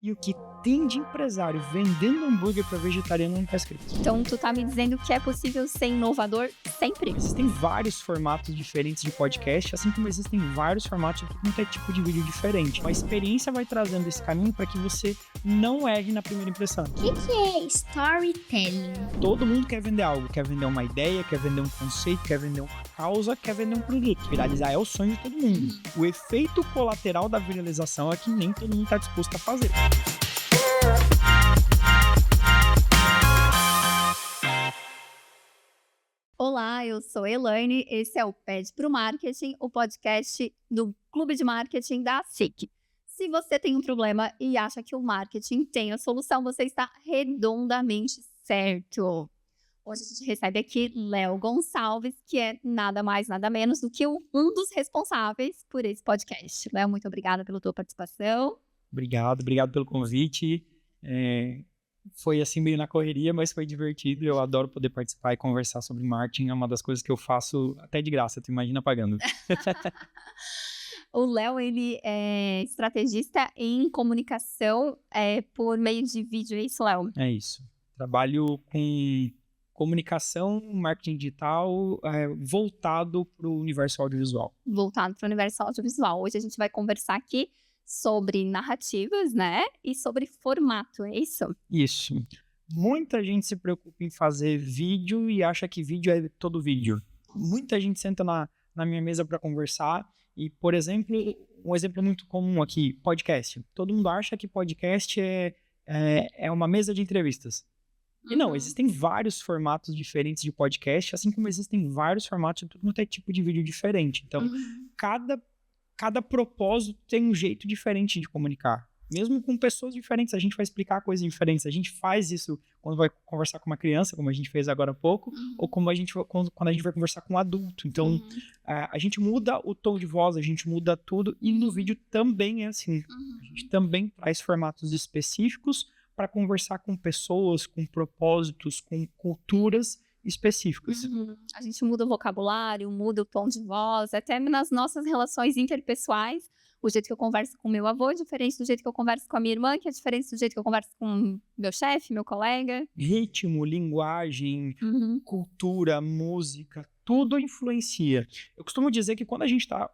E o que tem de empresário vendendo hambúrguer para vegetariano não está escrito. Então, tu tá me dizendo que é possível ser inovador sempre? Existem vários formatos diferentes de podcast, assim como existem vários formatos de tudo quanto é tipo de vídeo diferente. A experiência vai trazendo esse caminho para que você não erre na primeira impressão. O que é storytelling? Todo mundo quer vender algo, quer vender uma ideia, quer vender um conceito, quer vender uma causa, quer vender um produto. Viralizar é o sonho de todo mundo. O efeito colateral da viralização é que nem todo mundo está disposto a fazer. Olá, eu sou Elaine, esse é o Pede pro Marketing, o podcast do Clube de Marketing da SIC. Se você tem um problema e acha que o marketing tem a solução, você está redondamente certo. Hoje a gente recebe aqui Léo Gonçalves, que é nada mais, nada menos do que um dos responsáveis por esse podcast. Léo, muito obrigada pela tua participação. Obrigado pelo convite. Foi assim meio na correria, mas foi divertido. Eu adoro poder participar e conversar sobre marketing. É uma das coisas que eu faço até de graça, tu imagina pagando. O Léo, ele é estrategista em comunicação por meio de vídeo, é isso, Léo? É isso. Trabalho com comunicação, marketing digital, voltado para o universo audiovisual. Voltado para o universo audiovisual. Hoje a gente vai conversar aqui sobre narrativas, né? E sobre formato, é isso? Isso. Muita gente se preocupa em fazer vídeo e acha que vídeo é todo vídeo. Muita gente senta na minha mesa para conversar e, por exemplo, um exemplo muito comum aqui, podcast. Todo mundo acha que podcast é uma mesa de entrevistas. E não, existem vários formatos diferentes de podcast, assim como existem vários formatos de tudo quanto é tipo de vídeo diferente. Então, cada propósito tem um jeito diferente de comunicar. Mesmo com pessoas diferentes, a gente vai explicar coisas diferentes. A gente faz isso quando vai conversar com uma criança, como a gente fez agora há pouco, ou quando a gente vai conversar com um adulto. Então, a gente muda o tom de voz, a gente muda tudo, e no vídeo também é assim. A gente também traz formatos específicos para conversar com pessoas, com propósitos, com culturas específicas. A gente muda o vocabulário, muda o tom de voz, até nas nossas relações interpessoais. O jeito que eu converso com meu avô é diferente do jeito que eu converso com a minha irmã, que é diferente do jeito que eu converso com meu chefe, meu colega. Ritmo, linguagem, cultura, música, tudo influencia. Eu costumo dizer que quando a gente está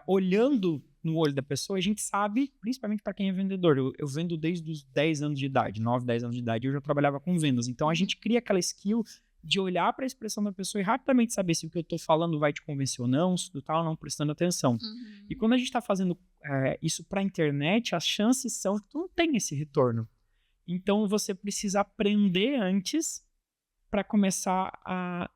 olhando no olho da pessoa, a gente sabe, principalmente para quem é vendedor. Eu vendo desde os 10 anos de idade, 9, 10 anos de idade, eu já trabalhava com vendas. Então a gente cria aquela skill de olhar para a expressão da pessoa e rapidamente saber se o que eu estou falando vai te convencer ou não, se tu tá não prestando atenção. E quando a gente está fazendo isso para a internet, as chances são que tu não tem esse retorno. Então você precisa aprender antes para começar a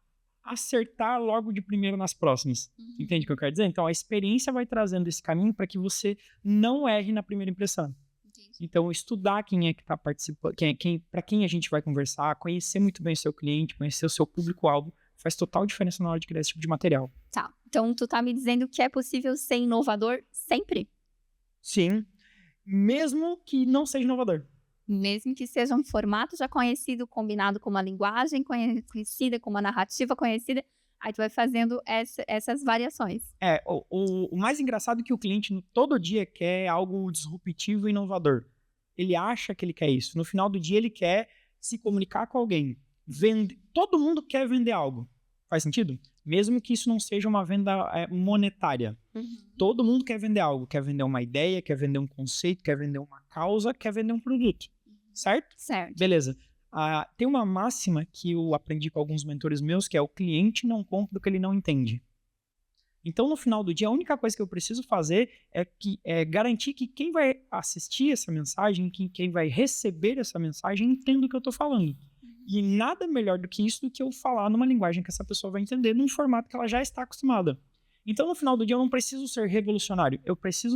acertar logo de primeiro nas próximas. Entende o que eu quero dizer? Então a experiência vai trazendo esse caminho para que você não erre na primeira impressão. Então, estudar quem é que está participando, para quem a gente vai conversar, conhecer muito bem o seu cliente, conhecer o seu público-alvo, faz total diferença na hora de criar esse tipo de material. Tá, então tu tá me dizendo que é possível ser inovador sempre? Sim, mesmo que não seja inovador. Mesmo que seja um formato já conhecido, combinado com uma linguagem conhecida, com uma narrativa conhecida, aí tu vai fazendo essas variações. O mais engraçado é que o cliente todo dia quer algo disruptivo e inovador. Ele acha que ele quer isso. No final do dia, ele quer se comunicar com alguém. Todo mundo quer vender algo. Faz sentido? Mesmo que isso não seja uma venda monetária. Todo mundo quer vender algo. Quer vender uma ideia, quer vender um conceito, quer vender uma causa, quer vender um produto. Certo? Certo. Beleza. Tem uma máxima que eu aprendi com alguns mentores meus, que é o cliente não compra o que ele não entende. Então, no final do dia, a única coisa que eu preciso fazer é garantir que quem vai assistir essa mensagem, quem vai receber essa mensagem, entenda o que eu estou falando. E nada melhor do que isso do que eu falar numa linguagem que essa pessoa vai entender, num formato que ela já está acostumada. Então, no final do dia, eu não preciso ser revolucionário. Eu preciso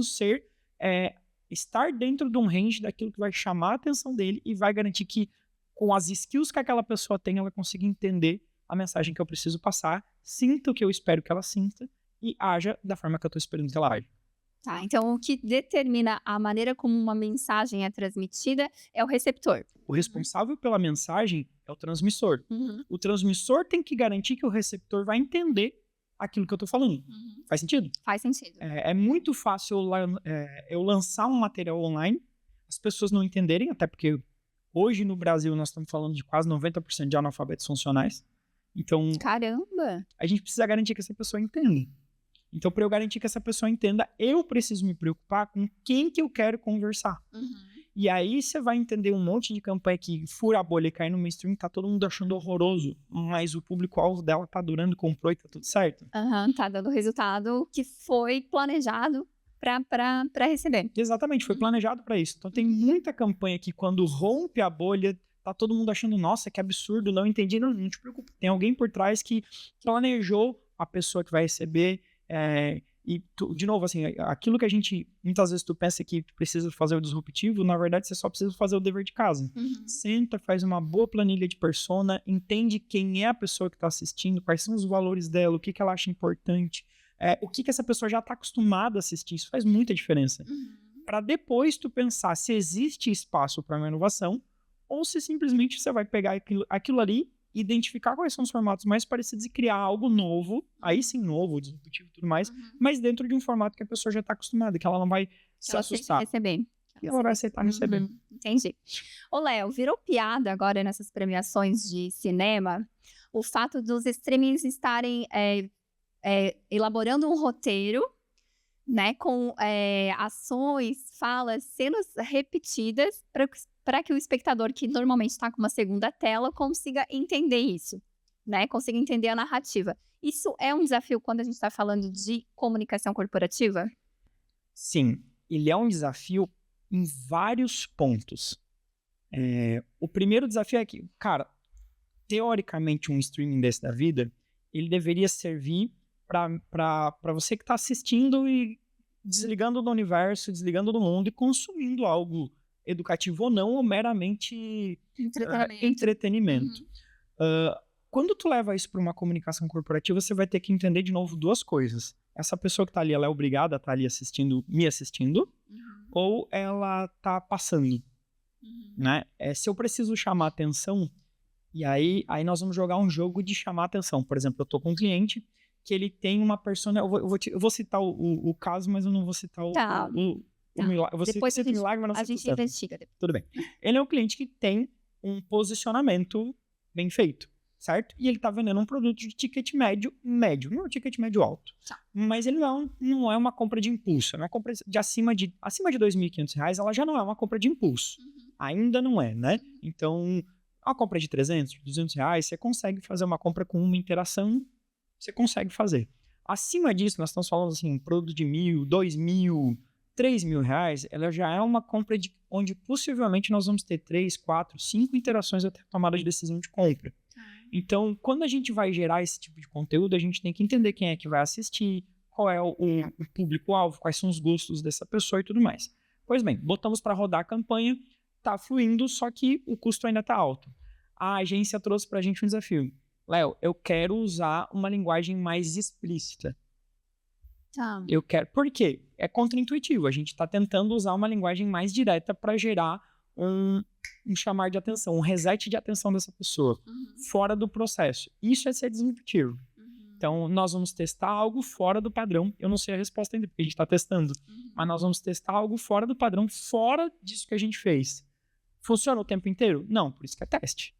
estar dentro de um range daquilo que vai chamar a atenção dele e vai garantir que, com as skills que aquela pessoa tem, ela consiga entender a mensagem que eu preciso passar, sinta o que eu espero que ela sinta e haja da forma que eu estou esperando que ela haja. Tá, então o que determina a maneira como uma mensagem é transmitida é o receptor. O responsável pela mensagem é o transmissor. O transmissor tem que garantir que o receptor vai entender aquilo que eu estou falando. Faz sentido? Faz sentido. É muito fácil eu lançar um material online, as pessoas não entenderem, até porque hoje no Brasil nós estamos falando de quase 90% de analfabetos funcionais. Então, Caramba! a gente precisa garantir que essa pessoa entenda. Então, para eu garantir que essa pessoa entenda, eu preciso me preocupar com quem que eu quero conversar. E aí você vai entender um monte de campanha que fura a bolha e cai no mainstream, tá todo mundo achando horroroso, mas o público-alvo dela tá durando, comprou e tá tudo certo. Tá dando o resultado que foi planejado para receber. Exatamente, foi planejado para isso. Então tem muita campanha que quando rompe a bolha, tá todo mundo achando, nossa, que absurdo, não entendi. Não te preocupe, tem alguém por trás que planejou a pessoa que vai receber. De novo, assim, aquilo que a gente, muitas vezes tu pensa que tu precisa fazer o disruptivo, na verdade você só precisa fazer o dever de casa. Senta, faz uma boa planilha de persona, entende quem é a pessoa que está assistindo, quais são os valores dela, o que ela acha importante, o que essa pessoa já está acostumada a assistir. Isso faz muita diferença. Para depois tu pensar se existe espaço para uma inovação ou se simplesmente você vai pegar aquilo ali, identificar quais são os formatos mais parecidos e criar algo novo, aí sim novo, disruptivo e tudo mais, mas dentro de um formato que a pessoa já está acostumada, que ela não vai se assustar. Receber. E ela vai aceitar receber. Entendi. Ô, Léo, virou piada agora nessas premiações de cinema o fato dos streamings estarem elaborando um roteiro, né, com ações, falas, cenas repetidas para que o espectador, que normalmente está com uma segunda tela, consiga entender isso, né? Consiga entender a narrativa. Isso é um desafio quando a gente está falando de comunicação corporativa? Sim, ele é um desafio em vários pontos. O primeiro desafio é que, cara, teoricamente um streaming desse da vida, ele deveria servir para você que está assistindo e desligando do universo, desligando do mundo e consumindo algo educativo ou não, ou meramente entretenimento. Quando tu leva isso para uma comunicação corporativa, você vai ter que entender de novo duas coisas. Essa pessoa que está ali, ela é obrigada a estar ali me assistindo, ou ela está passando, né? Se eu preciso chamar atenção, e aí nós vamos jogar um jogo de chamar atenção. Por exemplo, eu estou com um cliente que ele tem uma persona... Eu vou citar o caso, mas eu não vou citar o milagre. Você depois cita o milagre, mas não a gente investiga depois. Tudo bem. Ele é um cliente que tem um posicionamento bem feito, certo? E ele está vendendo um produto de ticket médio, não é um ticket médio alto. Mas ele não é uma compra de impulso. É uma compra de acima de R$ 2.500, ela já não é uma compra de impulso. Ainda não é, né? Então, uma compra de R$300, de R$200, você consegue fazer uma compra com uma interação, você consegue fazer. Acima disso, nós estamos falando assim, um produto de R$1.000, R$2.000, R$3.000, ela já é uma compra onde possivelmente nós vamos ter 3, 4, 5 interações até a tomada de decisão de compra. Então, quando a gente vai gerar esse tipo de conteúdo, a gente tem que entender quem é que vai assistir, qual é o público-alvo, quais são os gostos dessa pessoa e tudo mais. Pois bem, botamos para rodar a campanha, tá fluindo, só que o custo ainda tá alto. A agência trouxe pra gente um desafio. Léo, eu quero usar uma linguagem mais explícita. Eu quero. Por quê? É contraintuitivo. A gente está tentando usar uma linguagem mais direta para gerar um chamar de atenção, um reset de atenção dessa pessoa, fora do processo. Isso é ser disruptivo. Então, nós vamos testar algo fora do padrão. Eu não sei a resposta ainda, porque a gente está testando. Mas nós vamos testar algo fora do padrão, fora disso que a gente fez. Funciona o tempo inteiro? Não, por isso que é teste.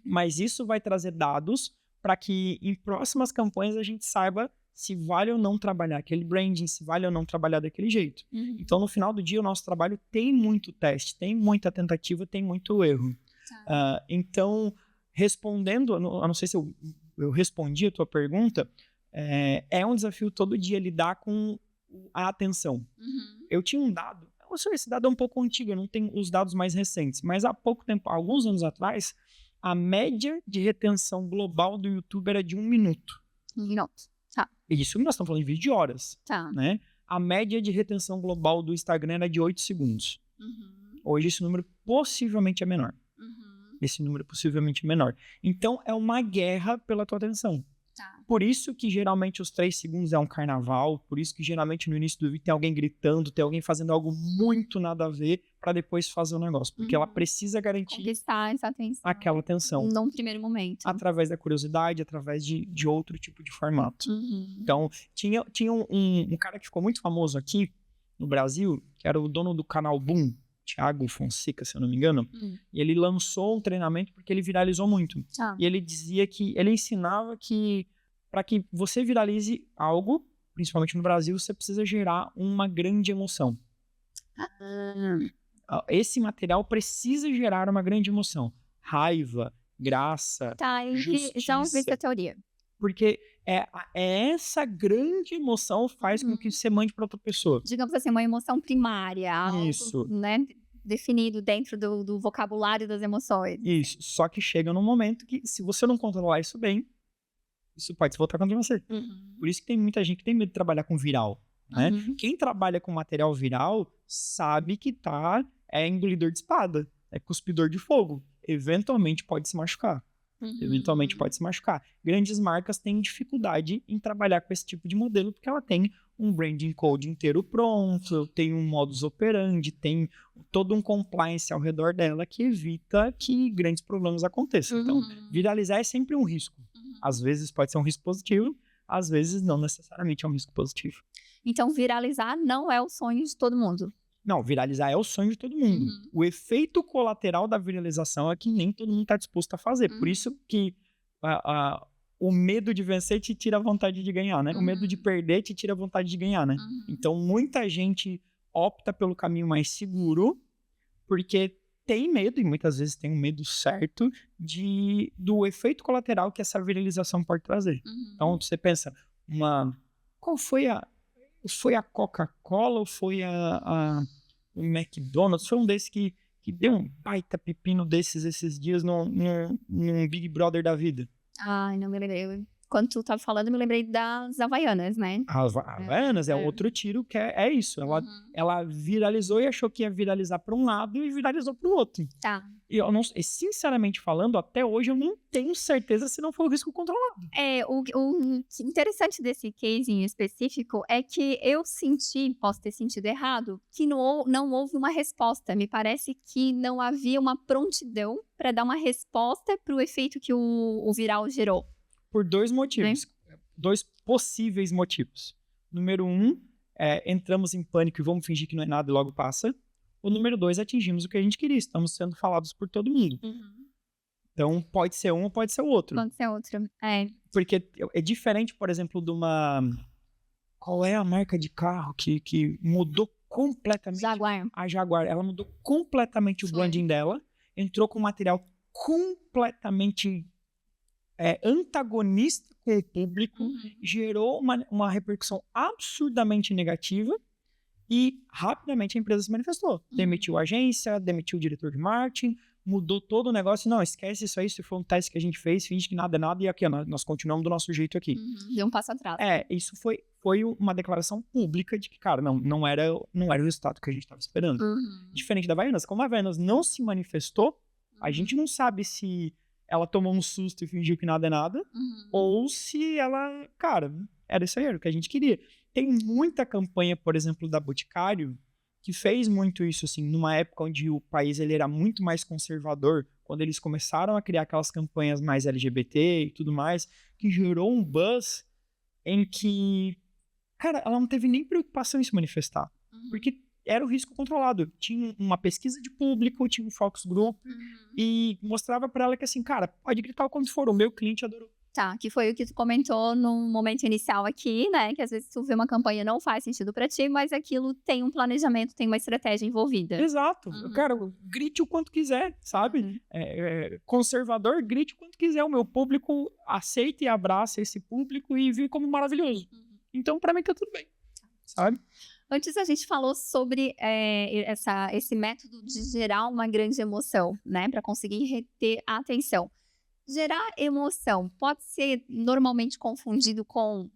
Mas isso vai trazer dados para que em próximas campanhas a gente saiba se vale ou não trabalhar aquele branding, se vale ou não trabalhar daquele jeito. Então, no final do dia, o nosso trabalho tem muito teste, tem muita tentativa, tem muito erro. Então, respondendo, eu não sei se eu respondi a tua pergunta, é um desafio todo dia lidar com a atenção. Eu tinha um dado, esse dado é um pouco antigo, eu não tenho os dados mais recentes, mas há pouco tempo, alguns anos atrás, a média de retenção global do YouTube era de 1 minuto. 1 minuto. Isso nós estamos falando de vídeo de horas. Né? A média de retenção global do Instagram era de 8 segundos. Hoje esse número possivelmente é menor. Então é uma guerra pela tua atenção. Por isso que geralmente os 3 segundos é um carnaval, por isso que geralmente no início do vídeo tem alguém gritando, tem alguém fazendo algo muito nada a ver para depois fazer o negócio. Porque ela precisa garantir conquistar essa atenção. Aquela atenção. Num primeiro momento. Através da curiosidade, através de outro tipo de formato. Então, tinha um cara que ficou muito famoso aqui no Brasil, que era o dono do canal Boom. Thiago Fonseca, se eu não me engano, e ele lançou um treinamento porque ele viralizou muito. E ele dizia que, ele ensinava que para que você viralize algo, principalmente no Brasil, você precisa gerar uma grande emoção. Esse material precisa gerar uma grande emoção. Raiva, graça, justiça. Já ouvi essa teoria. Porque essa grande emoção faz com que você mande para outra pessoa. Digamos assim, uma emoção primária. Isso. Algo, né, definido dentro do vocabulário das emoções. Isso. Só que chega num momento que, se você não controlar isso bem, isso pode se voltar contra você. Por isso que tem muita gente que tem medo de trabalhar com viral. Né? Quem trabalha com material viral sabe que é engolidor de espada, é cuspidor de fogo. Eventualmente pode se machucar. Grandes marcas têm dificuldade em trabalhar com esse tipo de modelo porque ela tem um branding code inteiro pronto, tem um modus operandi, tem todo um compliance ao redor dela que evita que grandes problemas aconteçam. Então, viralizar é sempre um risco. Às vezes pode ser um risco positivo, às vezes não necessariamente é um risco positivo. Então, viralizar não é o sonho de todo mundo. Não, viralizar é o sonho de todo mundo. O efeito colateral da viralização é que nem todo mundo está disposto a fazer. Por isso que o medo de vencer te tira a vontade de ganhar, né? O medo de perder te tira a vontade de ganhar, né? Então, muita gente opta pelo caminho mais seguro porque tem medo, e muitas vezes tem um medo certo, do efeito colateral que essa viralização pode trazer. Então, você pensa, qual foi a Coca-Cola ou foi o McDonald's? Foi um desses que deu um baita pepino esses dias num Big Brother da vida. Ai, não me lembrei. Quando tu tava falando, eu me lembrei das Havaianas, né? As Havaianas é outro tiro que é isso. Ela viralizou e achou que ia viralizar para um lado e viralizou para o outro. Tá. E sinceramente falando, até hoje eu não tenho certeza se não foi o risco controlado. O interessante desse case em específico é que eu senti, posso ter sentido errado, que não houve uma resposta. Me parece que não havia uma prontidão para dar uma resposta para o efeito que o viral gerou. Por 2 motivos. 2 possíveis motivos. Número 1, entramos em pânico e vamos fingir que não é nada e logo passa. O número 2, atingimos o que a gente queria. Estamos sendo falados por todo mundo. Então, pode ser um ou pode ser o outro. Pode ser outro, Porque é diferente, por exemplo, de uma... Qual é a marca de carro que mudou completamente? Jaguar. A Jaguar. Ela mudou completamente o branding dela. Entrou com um material completamente... antagonista com o público, gerou uma repercussão absurdamente negativa e rapidamente a empresa se manifestou. Demitiu a agência, demitiu o diretor de marketing, mudou todo o negócio. Não, esquece isso aí, se foi um teste que a gente fez, finge que nada é nada e aqui, nós continuamos do nosso jeito aqui. Deu um passo atrás. Isso foi uma declaração pública de que, cara, não era o resultado que a gente estava esperando. Diferente da Havaianas, como a Havaianas não se manifestou, a gente não sabe se ela tomou um susto e fingiu que nada é nada, ou se ela, cara, era isso aí, era o que a gente queria. Tem muita campanha, por exemplo, da Boticário, que fez muito isso, assim, numa época onde o país ele era muito mais conservador, quando eles começaram a criar aquelas campanhas mais LGBT e tudo mais, que gerou um buzz em que, cara, ela não teve nem preocupação em se manifestar, porque era o risco controlado. Tinha uma pesquisa de público, tinha um focus group e mostrava pra ela que assim, cara, pode gritar o quanto for, o meu cliente adorou. Tá, que foi o que tu comentou no momento inicial aqui, né? Que às vezes tu vê uma campanha não faz sentido pra ti, mas aquilo tem um planejamento, tem uma estratégia envolvida. Exato. Cara, grite o quanto quiser, sabe? Conservador, grite o quanto quiser. O meu público aceita e abraça esse público e vê como maravilhoso. Então, pra mim, tá tudo bem. Sabe? Antes a gente falou sobre esse método de gerar uma grande emoção, né? Para conseguir reter a atenção. Gerar emoção pode ser normalmente confundido com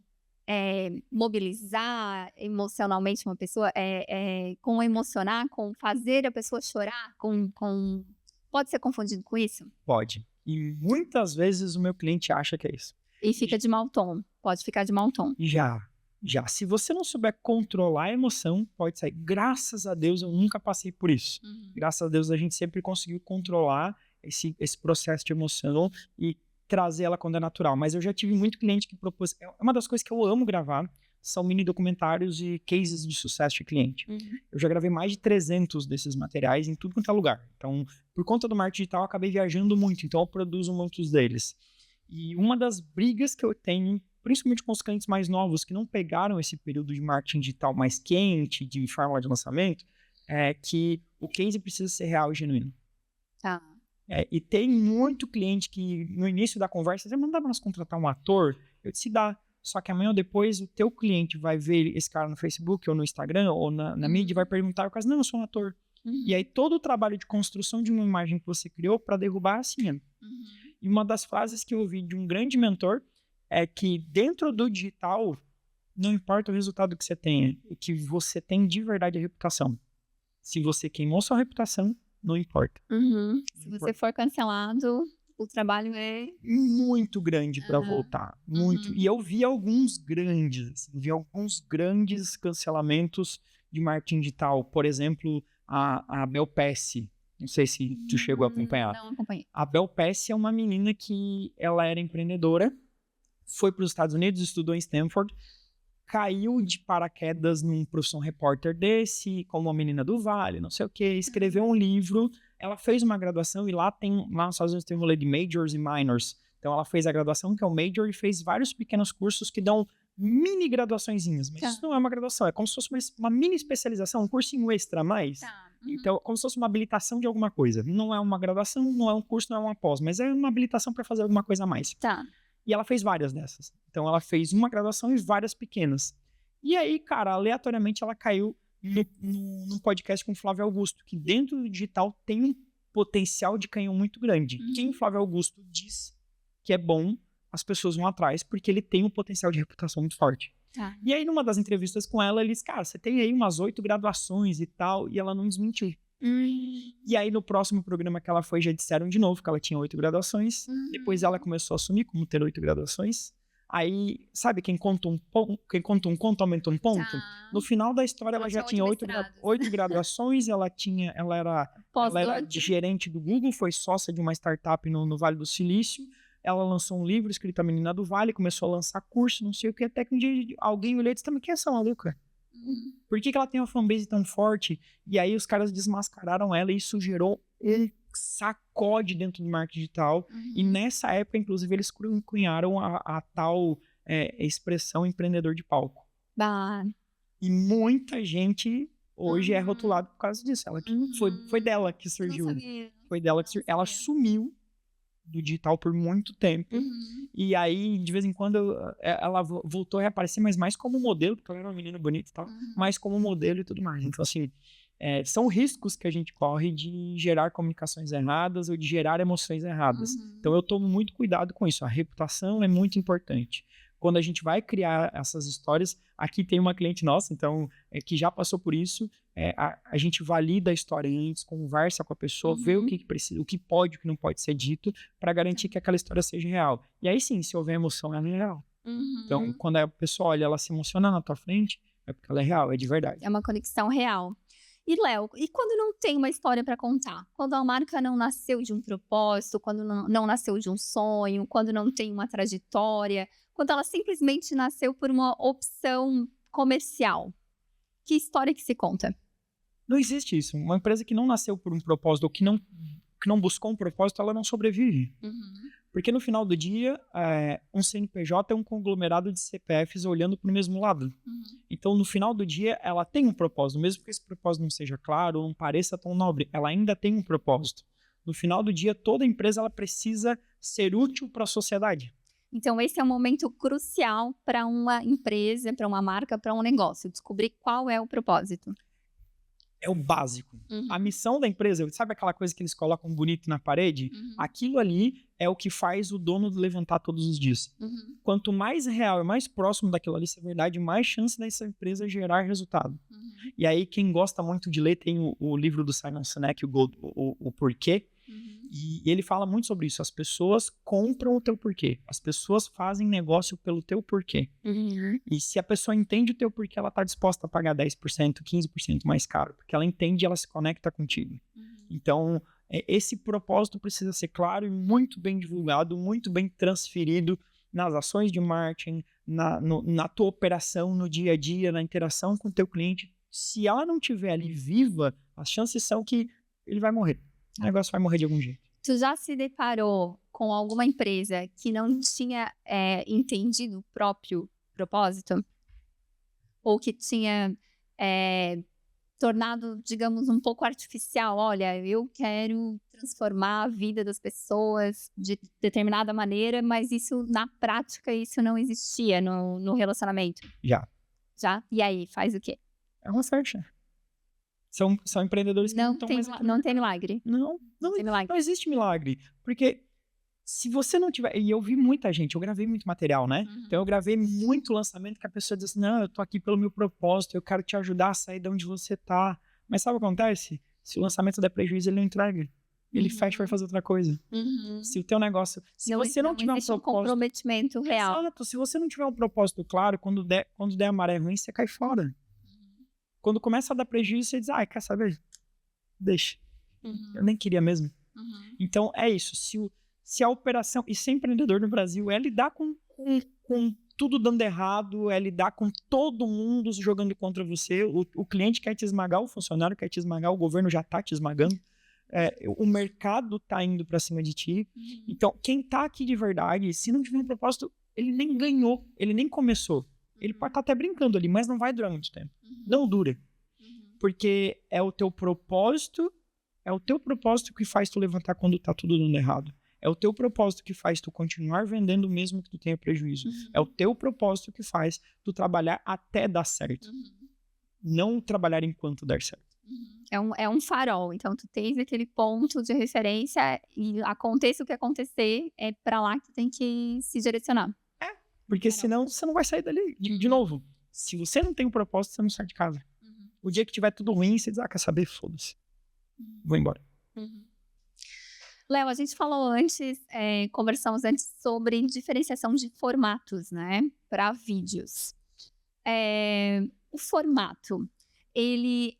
mobilizar emocionalmente uma pessoa, com emocionar, com fazer a pessoa chorar, pode ser confundido com isso? Pode. E muitas vezes o meu cliente acha que é isso. E fica de mau tom. Pode ficar de mau tom. Já. Se você não souber controlar a emoção, pode sair. Graças a Deus, eu nunca passei por isso. Graças a Deus, a gente sempre conseguiu controlar esse processo de emoção e trazer ela quando é natural. Mas eu já tive muito cliente que propôs... É uma das coisas que eu amo gravar. são mini documentários e cases de sucesso de cliente. Eu já gravei mais de 300 desses materiais em tudo quanto é lugar. Então, por conta do marketing digital, eu acabei viajando muito, então eu produzo muitos deles. E uma das brigas que eu tenho, principalmente com os clientes mais novos, que não pegaram esse período de marketing digital mais quente, de fórmula de lançamento, é que o case precisa ser real e genuíno. Tá. E tem muito cliente que no início da conversa, você não dá pra nós contratar um ator? Eu disse, dá. Só que amanhã ou depois o teu cliente vai ver esse cara no Facebook ou no Instagram ou na mídia e vai perguntar, eu caso, não, eu sou um ator. E aí todo o trabalho de construção de uma imagem que você criou para derrubar assim. E uma das frases que eu ouvi de um grande mentor é que dentro do digital não importa o resultado que você tenha, o que você tem de verdade é reputação. Se você queimou sua reputação, não importa. Se você for cancelado, o trabalho é muito grande para voltar, muito. E eu vi alguns grandes cancelamentos de marketing digital. Por exemplo, a Bel Pesce. Não sei se tu chegou a acompanhar. Não acompanhei. A Bel Pesce é uma menina que ela era empreendedora, foi para os Estados Unidos, estudou em Stanford, caiu de paraquedas num profissão repórter desse, como a menina do Vale, não sei o que, escreveu um livro. Ela fez uma graduação e lá nos Estados Unidos tem um rolê de majors e minors. Então ela fez a graduação, que é o major, e fez vários pequenos cursos que dão mini graduaçõezinhas. Mas isso não é uma graduação, é como se fosse uma mini especialização, um cursinho extra a mais. Então, como se fosse uma habilitação de alguma coisa. Não é uma graduação, não é um curso, não é uma pós, mas é uma habilitação para fazer alguma coisa a mais. E ela fez várias dessas. Então ela fez uma graduação e várias pequenas. E aí, cara, aleatoriamente ela caiu num podcast com o Flávio Augusto, que dentro do digital tem um potencial de canhão muito grande. Quem o Flávio Augusto diz que é bom, as pessoas vão atrás, porque ele tem um potencial de reputação muito forte. E aí, numa das entrevistas com ela, ele disse, cara, você tem aí umas 8 graduações e tal, e ela não desmentiu. E aí, no próximo programa que ela foi, já disseram de novo que ela tinha 8 graduações. Depois ela começou a assumir como ter 8 graduações. Aí, sabe, quem conta um conto aumenta um ponto? No final da história, ela já tinha 8 graduações, ela era gerente do Google, foi sócia de uma startup no Vale do Silício. Ela lançou um livro escrito A Menina do Vale, começou a lançar curso, não sei o que, até que um dia alguém olhou e disse, também, quem é essa maluca? Por que ela tem uma fanbase tão forte? E aí os caras desmascararam ela e isso gerou um sacode dentro do marketing digital. E nessa época, inclusive, eles cunharam a tal expressão empreendedor de palco. E muita gente hoje é rotulada por causa disso. Ela foi dela que surgiu. Foi dela que surgiu. Ela sumiu do digital por muito tempo. E aí, de vez em quando, ela voltou a reaparecer, mas mais como modelo, porque ela era uma menina bonita e tal, mais como modelo e tudo mais. Então, assim, são riscos que a gente corre de gerar comunicações erradas ou de gerar emoções erradas. Então, eu tomo muito cuidado com isso. A reputação é muito importante. Quando a gente vai criar essas histórias, aqui tem uma cliente nossa, então, que já passou por isso, a gente valida a história antes, conversa com a pessoa, vê o que precisa, o que pode e o que não pode ser dito, para garantir que aquela história seja real. E aí sim, se houver emoção, ela é real. Então, quando a pessoa olha, ela se emociona na tua frente, é porque ela é real, é de verdade. É uma conexão real. E, Léo, e quando não tem uma história para contar? Quando a marca não nasceu de um propósito, quando não nasceu de um sonho, quando não tem uma trajetória, quando ela simplesmente nasceu por uma opção comercial, que história que se conta? Não existe isso. Uma empresa que não nasceu por um propósito ou que não buscou um propósito, ela não sobrevive. Porque no final do dia, um CNPJ é um conglomerado de CPFs olhando para o mesmo lado. Então, no final do dia, ela tem um propósito. Mesmo que esse propósito não seja claro ou não pareça tão nobre, ela ainda tem um propósito. No final do dia, toda empresa ela precisa ser útil para a sociedade. Então, esse é um momento crucial para uma empresa, para uma marca, para um negócio. Descobrir qual é o propósito. É o básico. A missão da empresa, sabe aquela coisa que eles colocam bonito na parede? Aquilo ali é o que faz o dono levantar todos os dias. Quanto mais real e mais próximo daquilo ali ser verdade, mais chance dessa empresa gerar resultado. E aí, quem gosta muito de ler, tem o livro do Simon Sinek, o Porquê. E ele fala muito sobre isso. As pessoas compram o teu porquê. As pessoas fazem negócio pelo teu porquê. E se a pessoa entende o teu porquê, ela está disposta a pagar 10%, 15% mais caro. Porque ela entende e ela se conecta contigo. Então, esse propósito precisa ser claro e muito bem divulgado, muito bem transferido nas ações de marketing, na tua operação, no dia a dia, na interação com o teu cliente, se ela não estiver ali viva, as chances são que ele vai morrer. O negócio vai morrer de algum jeito. Tu já se deparou com alguma empresa que não tinha entendido o próprio propósito? Ou que tinha tornado, digamos, um pouco artificial? Olha, eu quero transformar a vida das pessoas de determinada maneira, mas isso, na prática, isso não existia no relacionamento. Já? E aí, faz o quê? É uma sorte, né? São empreendedores que não estão mais aqui. Não tem milagre. Não Tem milagre. Não existe milagre. Porque se você não tiver... E eu vi muita gente, eu gravei muito material, né? Então eu gravei muito lançamento que a pessoa diz assim, não, eu tô aqui pelo meu propósito, eu quero te ajudar a sair de onde você tá. Mas sabe o que acontece? Se o lançamento der prejuízo, ele não entrega. Ele fecha e vai fazer outra coisa. Se o teu negócio... Se você não tiver um propósito... comprometimento real. Exato. Se você não tiver um propósito claro, quando der a maré ruim, você cai fora. Quando começa a dar prejuízo, você diz, quer saber? Deixa. Eu nem queria mesmo. Então, é isso. Se a operação... E ser empreendedor no Brasil é lidar com tudo dando errado, é lidar com todo mundo jogando contra você. O cliente quer te esmagar, o funcionário quer te esmagar, o governo já tá te esmagando. O mercado tá indo pra cima de ti. Então, quem tá aqui de verdade, se não tiver um propósito, ele nem ganhou, ele nem começou. Ele pode estar até brincando ali, mas não vai durar muito tempo. Não dura. Porque é o teu propósito que faz tu levantar quando tá tudo dando errado. É o teu propósito que faz tu continuar vendendo mesmo que tu tenha prejuízo. É o teu propósito que faz tu trabalhar até dar certo. Não trabalhar enquanto der certo. É um farol. Então, tu tens aquele ponto de referência e aconteça o que acontecer, é pra lá que tu tem que se direcionar. Porque senão você não vai sair dali. De novo, se você não tem um propósito, você não sai de casa. O dia que tiver tudo ruim, você diz, quer saber? Foda-se. Vou embora. Léo, a gente falou antes, conversamos antes sobre diferenciação de formatos, né? Para vídeos. O formato, ele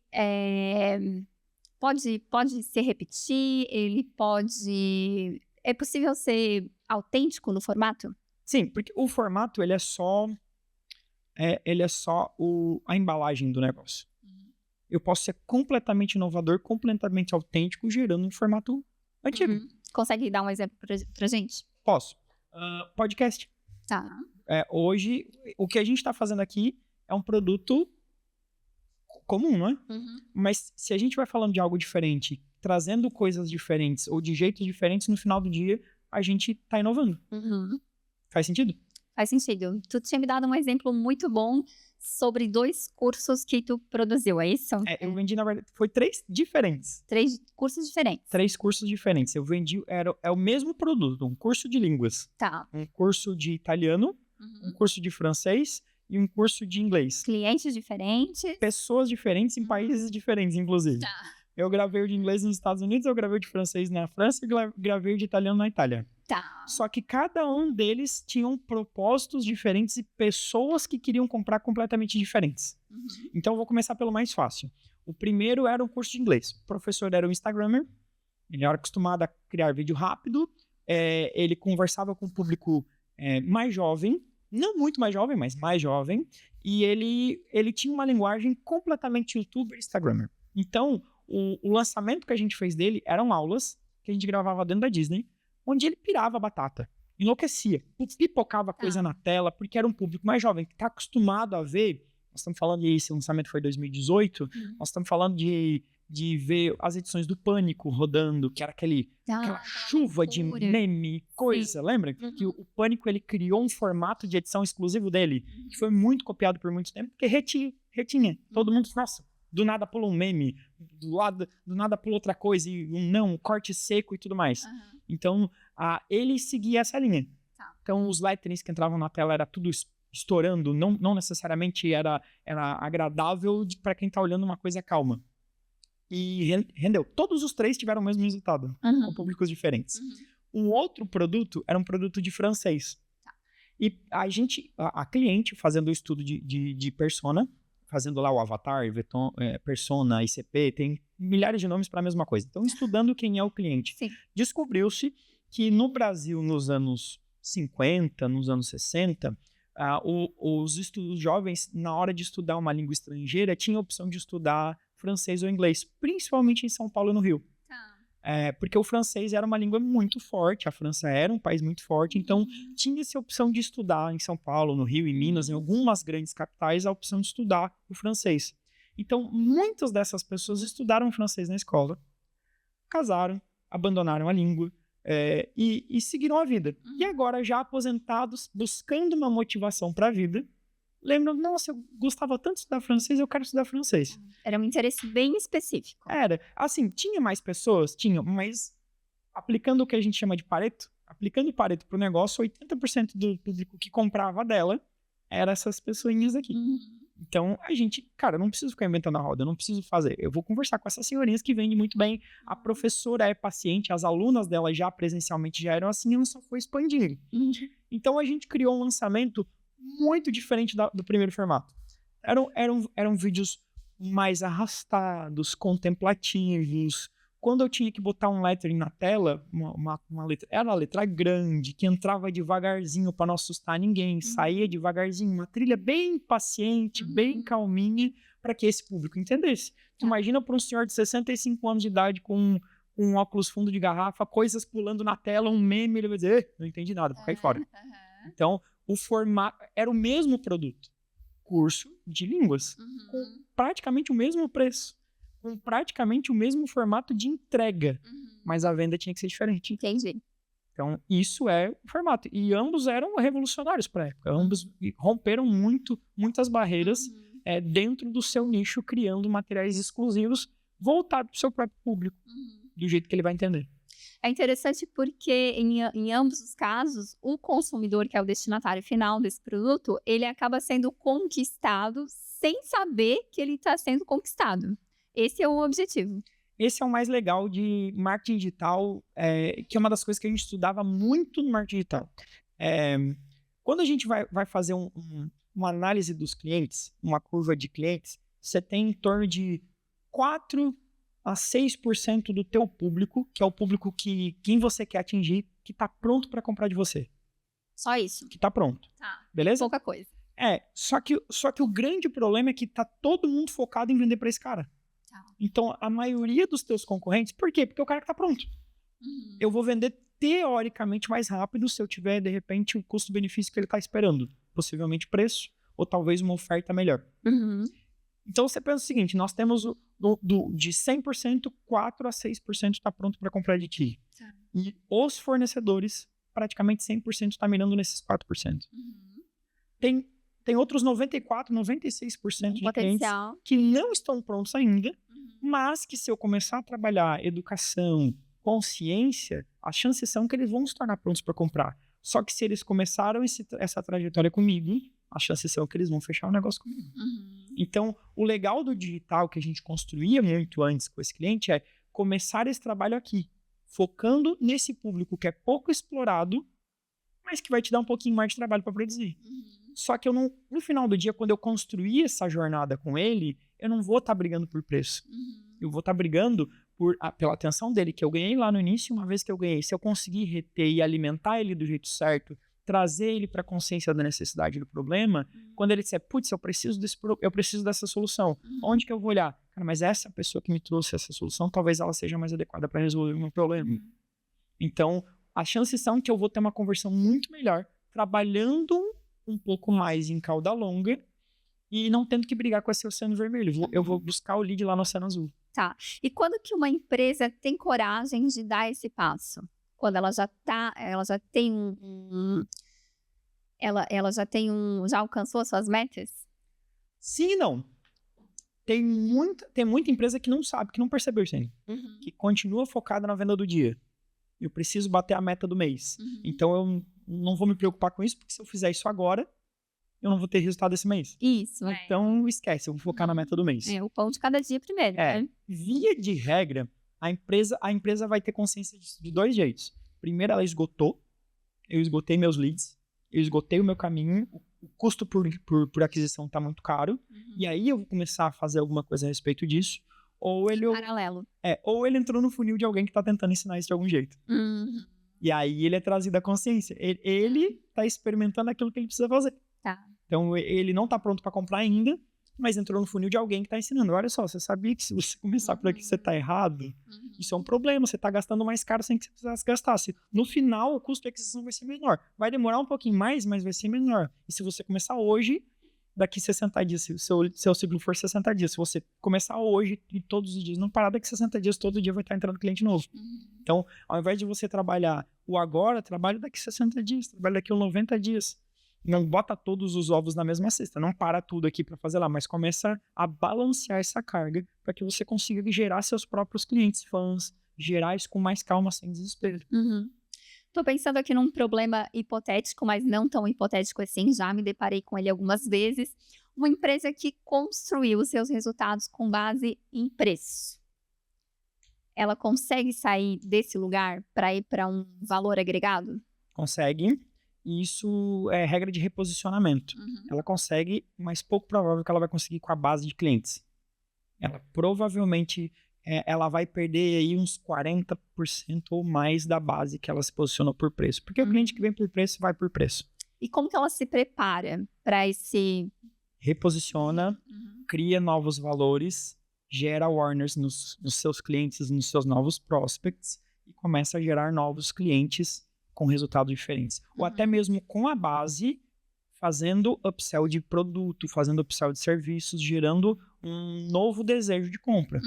pode se repetir, ele pode... É possível ser autêntico no formato? Sim, porque o formato, ele é só a embalagem do negócio. Eu posso ser completamente inovador, completamente autêntico, gerando um formato antigo. Consegue dar um exemplo pra gente? Posso. Podcast. Tá. Hoje, o que a gente está fazendo aqui é um produto comum, não é? Mas se a gente vai falando de algo diferente, trazendo coisas diferentes ou de jeitos diferentes, no final do dia, a gente está inovando. Faz sentido? Faz sentido. Tu tinha me dado um exemplo muito bom sobre 2 cursos que tu produziu, é isso? Eu vendi, na verdade, foi 3 diferentes. 3 cursos diferentes. 3 cursos diferentes. Eu vendi, é o mesmo produto, um curso de línguas. Tá. Um curso de italiano, um curso de francês e um curso de inglês. Clientes diferentes. Pessoas diferentes em países diferentes, inclusive. Tá. Eu gravei o de inglês nos Estados Unidos, eu gravei o de francês na França e gravei o de italiano na Itália. Tá. Só que cada um deles tinham propósitos diferentes e pessoas que queriam comprar completamente diferentes. Então eu vou começar pelo mais fácil. O primeiro era um curso de inglês. O professor era um Instagrammer, ele era acostumado a criar vídeo rápido, ele conversava com o público mais jovem, não muito mais jovem, mas mais jovem, e ele tinha uma linguagem completamente youtuber e Instagrammer. Então, o lançamento que a gente fez dele eram aulas que a gente gravava dentro da Disney, onde ele pirava a batata, enlouquecia, pipocava coisa na tela, porque era um público mais jovem, que está acostumado a ver, nós estamos falando de, esse lançamento foi em 2018, nós estamos falando de ver as edições do Pânico rodando, que era aquela chuva de meme, coisa, lembra? Que o Pânico, ele criou um formato de edição exclusivo dele, que foi muito copiado por muito tempo, porque retinha, todo mundo, nossa, do nada pula um meme, do nada pula outra coisa, e um corte seco e tudo mais. Então, ele seguia essa linha. Então, os letterings que entravam na tela era tudo estourando, não necessariamente era agradável para quem tá olhando uma coisa calma. E rendeu. Todos os 3 tiveram o mesmo resultado, com públicos diferentes. Um outro produto era um produto de francês. E a cliente, fazendo o estudo de persona, fazendo lá o avatar, persona, ICP, tem milhares de nomes para a mesma coisa. Então, estudando quem é o cliente. Descobriu-se que no Brasil, nos anos 50, nos anos 60, Os jovens, na hora de estudar uma língua estrangeira, tinham a opção de estudar francês ou inglês, principalmente em São Paulo e no Rio. Porque o francês era uma língua muito forte, a França era um país muito forte, então tinha-se a opção de estudar em São Paulo, no Rio, em Minas, em algumas grandes capitais, a opção de estudar o francês. Então, muitas dessas pessoas estudaram francês na escola, casaram, abandonaram a língua e seguiram a vida. E agora, já aposentados, buscando uma motivação para a vida, lembram, nossa, eu gostava tanto de estudar francês, eu quero estudar francês. Era um interesse bem específico. Era. Assim, tinha mais pessoas? Tinha, mas aplicando o que a gente chama de Pareto, aplicando o Pareto pro negócio, 80% do público que comprava dela eram essas pessoinhas aqui. Então, a gente, cara, eu não preciso ficar inventando a roda, eu não preciso fazer. Eu vou conversar com essas senhorinhas que vendem muito bem. A professora é paciente, as alunas dela já presencialmente já eram assim, ela só foi expandindo. Então, a gente criou um lançamento muito diferente do primeiro formato. Eram vídeos mais arrastados, contemplativos. Quando eu tinha que botar um lettering na tela, uma letra, era uma letra grande, que entrava devagarzinho para não assustar ninguém, saía devagarzinho, uma trilha bem paciente, bem calminha, para que esse público entendesse. Tu imagina para um senhor de 65 anos de idade com um óculos fundo de garrafa, coisas pulando na tela, um meme, ele vai dizer, não entendi nada, vou cair fora. Então, o formato era o mesmo produto, curso de línguas, com praticamente o mesmo preço, com praticamente o mesmo formato de entrega, mas a venda tinha que ser diferente. Entendi. Então, isso é o formato. E ambos eram revolucionários para a época, ambos romperam muitas barreiras dentro do seu nicho, criando materiais exclusivos voltados para o seu próprio público, do jeito que ele vai entender. É interessante porque, em ambos os casos, o consumidor, que é o destinatário final desse produto, ele acaba sendo conquistado sem saber que ele está sendo conquistado. Esse é o objetivo. Esse é o mais legal de marketing digital, que é uma das coisas que a gente estudava muito no marketing digital. Quando a gente vai fazer uma análise dos clientes, uma curva de clientes, você tem em torno de 4 a 6% do teu público, que é o público quem você quer atingir, que está pronto para comprar de você. Só isso? Que está pronto. Tá. Beleza? Pouca coisa. Só que o grande problema é que tá todo mundo focado em vender para esse cara. Tá. Então, a maioria dos teus concorrentes, por quê? Porque o cara que tá pronto. Eu vou vender teoricamente mais rápido se eu tiver, de repente, o custo-benefício que ele tá esperando. Possivelmente preço, ou talvez uma oferta melhor. Então, você pensa o seguinte, nós temos de 100%, 4 a 6% está pronto para comprar de ti. Tá. E os fornecedores, praticamente 100% está mirando nesses 4%. Tem outros 94, 96% de clientes que não estão prontos ainda, mas que se eu começar a trabalhar educação, consciência, as chances são que eles vão se tornar prontos para comprar. Só que se eles começaram essa trajetória comigo, as chances são que eles vão fechar o negócio comigo. Então, o legal do digital que a gente construía muito antes com esse cliente é começar esse trabalho aqui, focando nesse público que é pouco explorado, mas que vai te dar um pouquinho mais de trabalho para produzir. Só que no final do dia, quando eu construir essa jornada com ele, eu não vou estar brigando por preço. Eu vou estar brigando pela atenção dele, que eu ganhei lá no início. Uma vez que eu ganhei, se eu conseguir reter e alimentar ele do jeito certo, trazer ele para a consciência da necessidade do problema, quando ele disser, putz, eu preciso dessa solução, onde que eu vou olhar? Cara, mas essa pessoa que me trouxe essa solução, talvez ela seja mais adequada para resolver o meu problema. Então, as chances são que eu vou ter uma conversão muito melhor, trabalhando um pouco mais em cauda longa e não tendo que brigar com esse oceano vermelho. Eu vou buscar o lead lá no oceano azul. Tá. E quando que uma empresa tem coragem de dar esse passo? Quando ela já tem já alcançou as suas metas? Sim e não. Tem muita empresa que não sabe, que não percebeu isso ainda. Que continua focada na venda do dia. Eu preciso bater a meta do mês. Então eu não vou me preocupar com isso, porque se eu fizer isso agora, eu não vou ter resultado esse mês. Isso. Então esquece, eu vou focar na meta do mês. O pão de cada dia primeiro. Né? Via de regra, a empresa vai ter consciência de 2 jeitos. Primeiro, ela esgotou. Eu esgotei meus leads. Eu esgotei o meu caminho. O custo por aquisição está muito caro. E aí eu vou começar a fazer alguma coisa a respeito disso. Ou ele... Paralelo. Ou ele entrou no funil de alguém que está tentando ensinar isso de algum jeito. E aí ele é trazido à consciência. Ele está experimentando aquilo que ele precisa fazer. Tá. Então, ele não está pronto para comprar ainda, mas entrou no funil de alguém que está ensinando. Olha só, você sabia que se você começar por aqui, você está errado? Isso é um problema, você está gastando mais caro sem que você precisasse gastar. No final, o custo de aquisição vai ser menor. Vai demorar um pouquinho mais, mas vai ser menor. E se você começar hoje, daqui 60 dias, se o seu ciclo for 60 dias, se você começar hoje e todos os dias, não parar daqui 60 dias, todo dia vai estar entrando cliente novo. Então, ao invés de você trabalhar o agora, trabalhe daqui 60 dias, trabalhe daqui 90 dias. Não bota todos os ovos na mesma cesta, não para tudo aqui para fazer lá, mas começa a balancear essa carga para que você consiga gerar seus próprios clientes, fãs, gerar isso com mais calma, sem desespero. Tô pensando aqui num problema hipotético, mas não tão hipotético assim, já me deparei com ele algumas vezes. Uma empresa que construiu os seus resultados com base em preço. Ela consegue sair desse lugar para ir para um valor agregado? Consegue. Isso é regra de reposicionamento. Ela consegue, mas pouco provável que ela vai conseguir com a base de clientes. Ela provavelmente ela vai perder aí uns 40% ou mais da base que ela se posicionou por preço. Porque o cliente que vem por preço, vai por preço. E como que ela se prepara para esse... Reposiciona, cria novos valores, gera awareness nos seus clientes, nos seus novos prospects e começa a gerar novos clientes com resultados diferentes. Ou até mesmo com a base, fazendo upsell de produto, fazendo upsell de serviços, gerando um novo desejo de compra.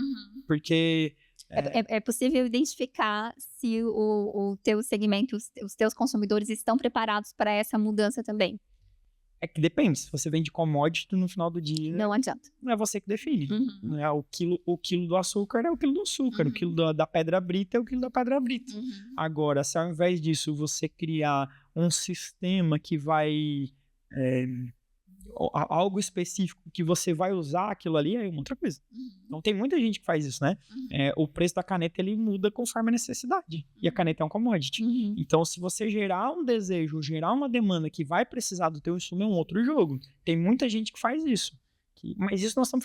Porque... É possível identificar se o teu segmento, os teus consumidores estão preparados para essa mudança também? É que depende. Se você vende commodity, no final do dia... Não adianta. Não é você que define. O quilo do açúcar é o quilo do açúcar. O quilo da pedra brita é o quilo da pedra brita. Agora, se ao invés disso você criar um sistema que vai... algo específico que você vai usar aquilo ali, é uma outra coisa. Então tem muita gente que faz isso, né? O preço da caneta ele muda conforme a necessidade. E a caneta é um commodity. Então se você gerar um desejo, gerar uma demanda que vai precisar do teu insumo, é um outro jogo. Tem muita gente que faz isso. Mas isso nós estamos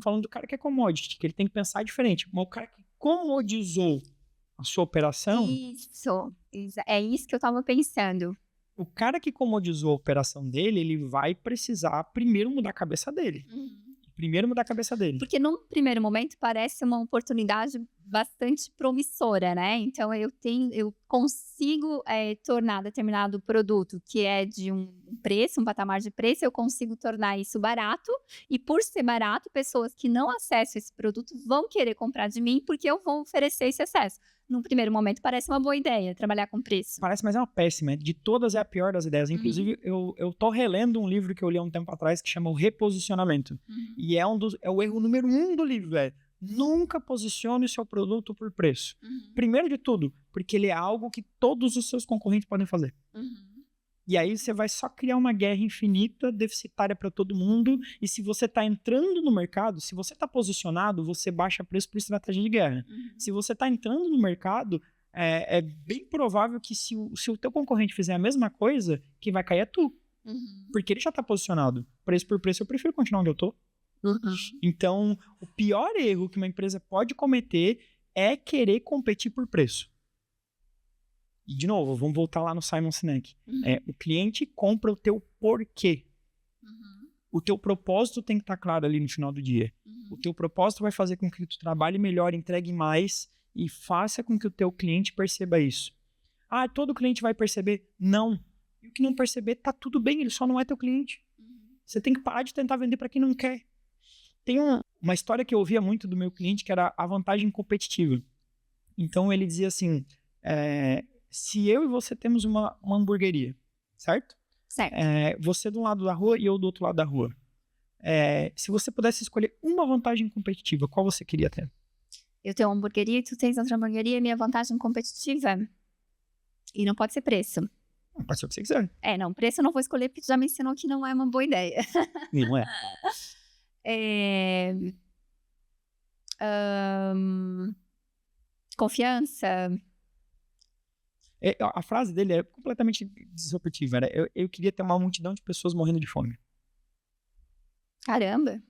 falando do cara que é commodity, que ele tem que pensar diferente. Mas o cara que comodizou a sua operação... Isso. É isso que eu estava pensando. O cara que comodizou a operação dele, ele vai precisar primeiro mudar a cabeça dele. Porque num primeiro momento parece uma oportunidade bastante promissora, né? Então eu consigo tornar determinado produto que é de um preço, um patamar de preço, eu consigo tornar isso barato. E por ser barato, pessoas que não acessam esse produto vão querer comprar de mim porque eu vou oferecer esse acesso. Num primeiro momento, parece uma boa ideia trabalhar com preço. Parece, mas é uma péssima. De todas é a pior das ideias. Inclusive, eu tô relendo um livro que eu li há um tempo atrás que chama O Reposicionamento. E é o erro número 1 do livro, nunca posicione o seu produto por preço. Primeiro de tudo, porque ele é algo que todos os seus concorrentes podem fazer. E aí você vai só criar uma guerra infinita, deficitária para todo mundo. E se você está entrando no mercado, se você está posicionado, você baixa preço por estratégia de guerra. Se você está entrando no mercado, é bem provável que se o teu concorrente fizer a mesma coisa, quem vai cair é tu. Porque ele já está posicionado. Preço por preço, eu prefiro continuar onde eu estou. Então, o pior erro que uma empresa pode cometer é querer competir por preço. E, de novo, vamos voltar lá no Simon Sinek. O cliente compra o teu porquê. O teu propósito tem que estar claro ali no final do dia. O teu propósito vai fazer com que tu trabalhe melhor, entregue mais e faça com que o teu cliente perceba isso. Ah, todo cliente vai perceber? Não. E o que não perceber, tá tudo bem, ele só não é teu cliente. Você tem que parar de tentar vender para quem não quer. Tem uma história que eu ouvia muito do meu cliente, que era a vantagem competitiva. Então, ele dizia assim... se eu e você temos uma hamburgueria, certo? Certo. Você do lado da rua e eu do outro lado da rua. Se você pudesse escolher uma vantagem competitiva, qual você queria ter? Eu tenho uma hamburgueria e tu tens outra hamburgueria, minha vantagem competitiva. E não pode ser preço. Pode ser o que você quiser. Não, preço eu não vou escolher porque tu já me ensinou que não é uma boa ideia. Não é. Confiança. A frase dele é completamente disruptiva. Eu queria ter uma multidão de pessoas morrendo de fome. Caramba.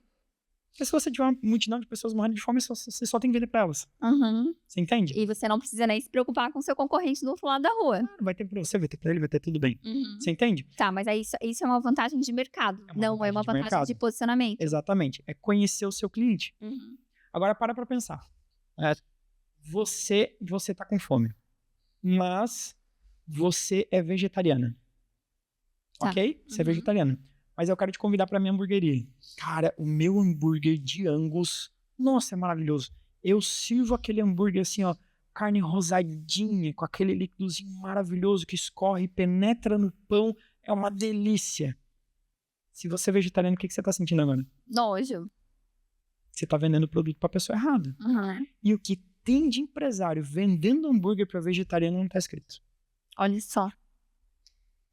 Porque se você tiver uma multidão de pessoas morrendo de fome, você só tem que vender pra elas. Uhum. Você entende? E você não precisa nem se preocupar com o seu concorrente do outro lado da rua. Vai ter pra você, vai ter pra ele, vai ter tudo bem. Uhum. Você entende? Tá, mas aí isso é uma vantagem de mercado. Não é uma vantagem de posicionamento. Exatamente. É conhecer o seu cliente. Uhum. Agora, para pra pensar. Você tá com fome. Mas você é vegetariana. Tá. Ok? Você é vegetariana. Mas eu quero te convidar pra minha hamburgueria. Cara, o meu hambúrguer de Angus, nossa, é maravilhoso. Eu sirvo aquele hambúrguer assim, ó, carne rosadinha, com aquele líquidozinho maravilhoso que escorre e penetra no pão. É uma delícia. Se você é vegetariano, o que você tá sentindo agora? Nojo. Você tá vendendo o produto pra pessoa errada. Uhum. E o que tem de empresário vendendo hambúrguer pra vegetariano não tá escrito. Olha só.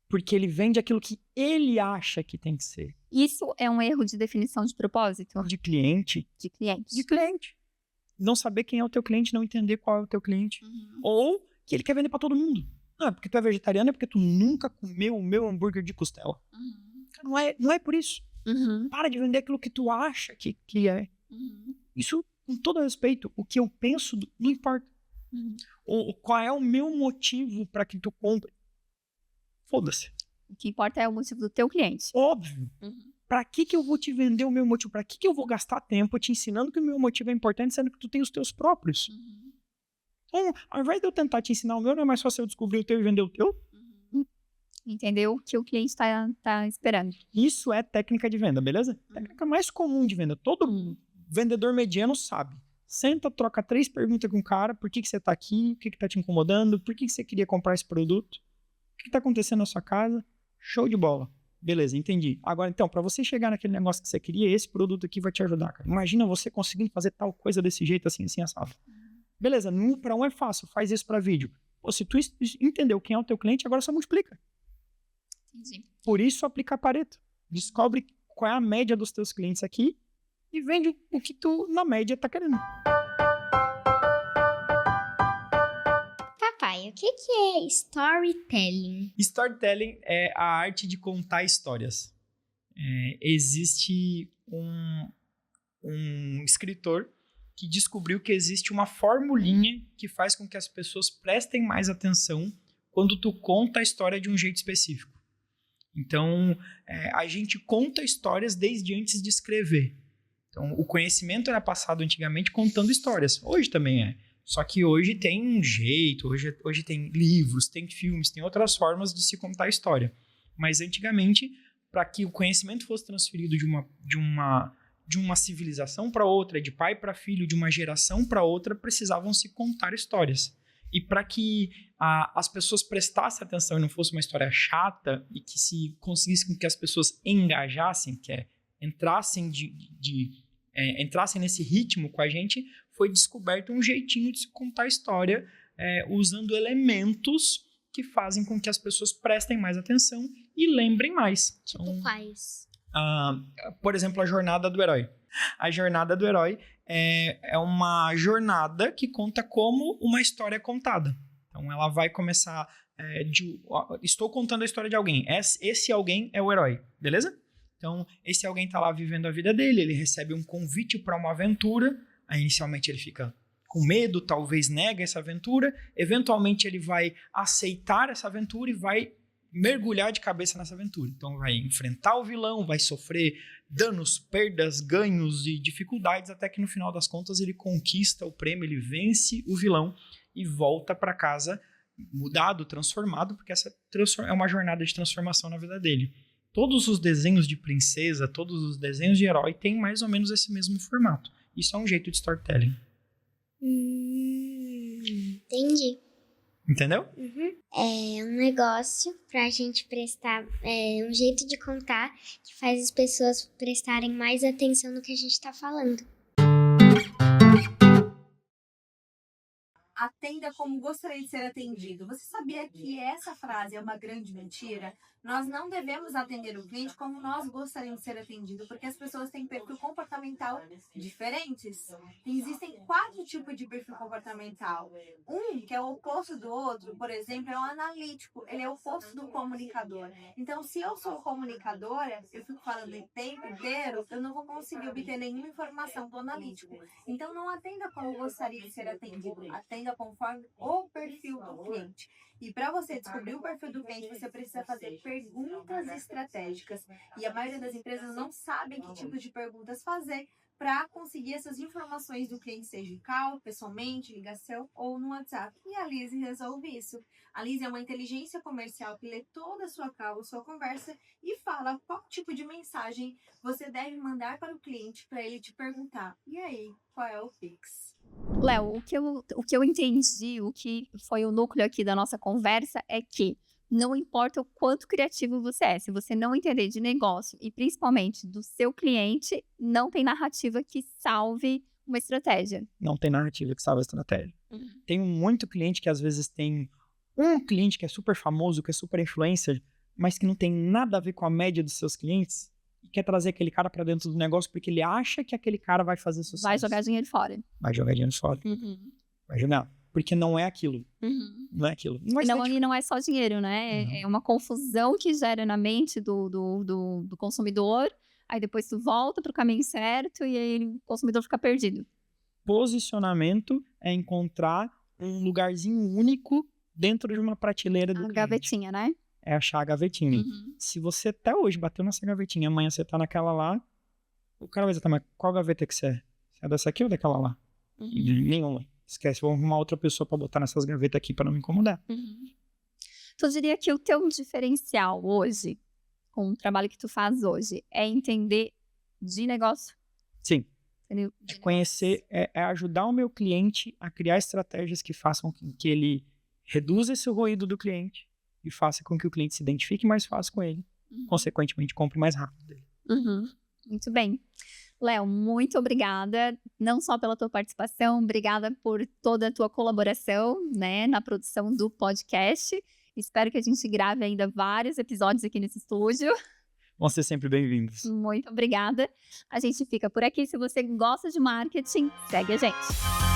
Porque ele vende aquilo que ele acha que tem que ser. Isso é um erro de definição de propósito? De cliente. De cliente. De cliente. Não saber quem é o teu cliente, não entender qual é o teu cliente. Uhum. Ou que ele quer vender pra todo mundo. Não é porque tu é vegetariano, é porque tu nunca comeu o meu hambúrguer de costela. Uhum. Não é por isso. Uhum. Para de vender aquilo que tu acha que é. Uhum. Isso, com todo respeito, o que eu penso não importa. Uhum. Qual é o meu motivo para que tu compre? Foda-se. O que importa é o motivo do teu cliente. Óbvio. Uhum. Pra que eu vou te vender o meu motivo? Pra que eu vou gastar tempo te ensinando que o meu motivo é importante, sendo que tu tem os teus próprios? Uhum. Então, ao invés de eu tentar te ensinar o meu, não é mais fácil eu descobrir o teu e vender o teu? Uhum. Entendeu? O que o cliente tá esperando. Isso é técnica de venda, beleza? Técnica mais comum de venda. Todo vendedor mediano sabe. Senta, troca 3 perguntas com o cara. Por que você tá aqui? O que tá te incomodando? Por que você queria comprar esse produto? O que tá acontecendo na sua casa? Show de bola. Beleza, entendi. Agora, então, para você chegar naquele negócio que você queria, esse produto aqui vai te ajudar, cara. Imagina você conseguindo fazer tal coisa desse jeito, assim, assado. Beleza, para um é fácil, faz isso para vídeo. Pô, se tu entendeu quem é o teu cliente, agora só multiplica. Entendi. Por isso, aplica Pareto. Descobre qual é a média dos teus clientes aqui e vende o que tu, na média, tá querendo. Papai, o que é storytelling? Storytelling é a arte de contar histórias. Existe um escritor que descobriu que existe uma formulinha que faz com que as pessoas prestem mais atenção quando tu conta a história de um jeito específico. Então, a gente conta histórias desde antes de escrever. Então, o conhecimento era passado antigamente contando histórias. Hoje também é. Só que hoje tem um jeito, hoje tem livros, tem filmes, tem outras formas de se contar a história. Mas antigamente, para que o conhecimento fosse transferido de uma civilização para outra, de pai para filho, de uma geração para outra, precisavam se contar histórias. E para que as pessoas prestassem atenção e não fosse uma história chata e que se conseguisse com que as pessoas engajassem, que entrassem entrassem nesse ritmo com a gente, foi descoberto um jeitinho de se contar a história usando elementos que fazem com que as pessoas prestem mais atenção e lembrem mais. Tipo quais? Por exemplo, a jornada do herói. A jornada do herói é uma jornada que conta como uma história é contada. Então, ela vai começar estou contando a história de alguém. Esse alguém é o herói, beleza? Então, esse alguém está lá vivendo a vida dele, ele recebe um convite para uma aventura. Aí, inicialmente, ele fica com medo, talvez nega essa aventura. Eventualmente, ele vai aceitar essa aventura e vai mergulhar de cabeça nessa aventura. Então, vai enfrentar o vilão, vai sofrer danos, perdas, ganhos e dificuldades, até que no final das contas ele conquista o prêmio, ele vence o vilão e volta para casa mudado, transformado, porque essa é uma jornada de transformação na vida dele. Todos os desenhos de princesa, todos os desenhos de herói têm mais ou menos esse mesmo formato. Isso é um jeito de storytelling. Entendi. Entendeu? Uhum. É um negócio pra gente prestar, um jeito de contar que faz as pessoas prestarem mais atenção no que a gente tá falando. atenda como gostaria de ser atendido. Você sabia que essa frase é uma grande mentira? Nós não devemos atender o cliente como nós gostaríamos de ser atendido, porque as pessoas têm perfil comportamental diferentes. Existem 4 tipos de perfil comportamental. Um, que é o oposto do outro, por exemplo, é o analítico. Ele é o oposto do comunicador. Então, se eu sou comunicadora, eu fico falando o tempo inteiro, eu não vou conseguir obter nenhuma informação do analítico. Então, não atenda como gostaria de ser atendido. Atenda conforme o perfil do cliente. E para você descobrir o perfil do cliente, você precisa fazer perguntas estratégicas. E a maioria das empresas não sabem que tipo de perguntas fazer para conseguir essas informações do cliente, seja em call, pessoalmente, ligação ou no WhatsApp. E a Lise resolve isso. A Lise é uma inteligência comercial que lê toda a sua call, sua conversa e fala qual tipo de mensagem você deve mandar para o cliente para ele te perguntar. E aí, qual é o Pix? Léo, o que eu entendi, o que foi o núcleo aqui da nossa conversa é que não importa o quanto criativo você é, se você não entender de negócio e principalmente do seu cliente, não tem narrativa que salve uma estratégia. Não tem narrativa que salve a estratégia. Tem muito cliente que às vezes tem um cliente que é super famoso, que é super influencer, mas que não tem nada a ver com a média dos seus clientes e quer trazer aquele cara pra dentro do negócio porque ele acha que aquele cara vai fazer sucesso. Vai jogar dinheiro fora. Vai jogar dinheiro fora. Vai jogar. Porque não é aquilo. Não é aquilo. E não é só dinheiro, né? É uma confusão que gera na mente do consumidor. Aí depois tu volta pro caminho certo e aí o consumidor fica perdido. Posicionamento é encontrar um lugarzinho único dentro de uma prateleira do cliente. Gavetinha, né? É achar a gavetinha. Se você até hoje bateu nessa gavetinha, amanhã você tá naquela lá, o cara vai dizer, tá, mas qual gaveta que você é? Você é dessa aqui ou daquela lá? Nenhuma. Esquece, vou arrumar outra pessoa pra botar nessas gavetas aqui pra não me incomodar. Tu diria que o teu diferencial hoje, com o trabalho que tu faz hoje, é entender de negócio? Sim. De conhecer, é ajudar o meu cliente a criar estratégias que façam com que ele reduza esse ruído do cliente e faça com que o cliente se identifique mais fácil com ele. Consequentemente, compre mais rápido dele. Muito bem. Léo, muito obrigada, não só pela tua participação, obrigada por toda a tua colaboração, né, na produção do podcast. Espero que a gente grave ainda vários episódios aqui nesse estúdio. Vão ser sempre bem-vindos. Muito obrigada. A gente fica por aqui. Se você gosta de marketing, segue a gente.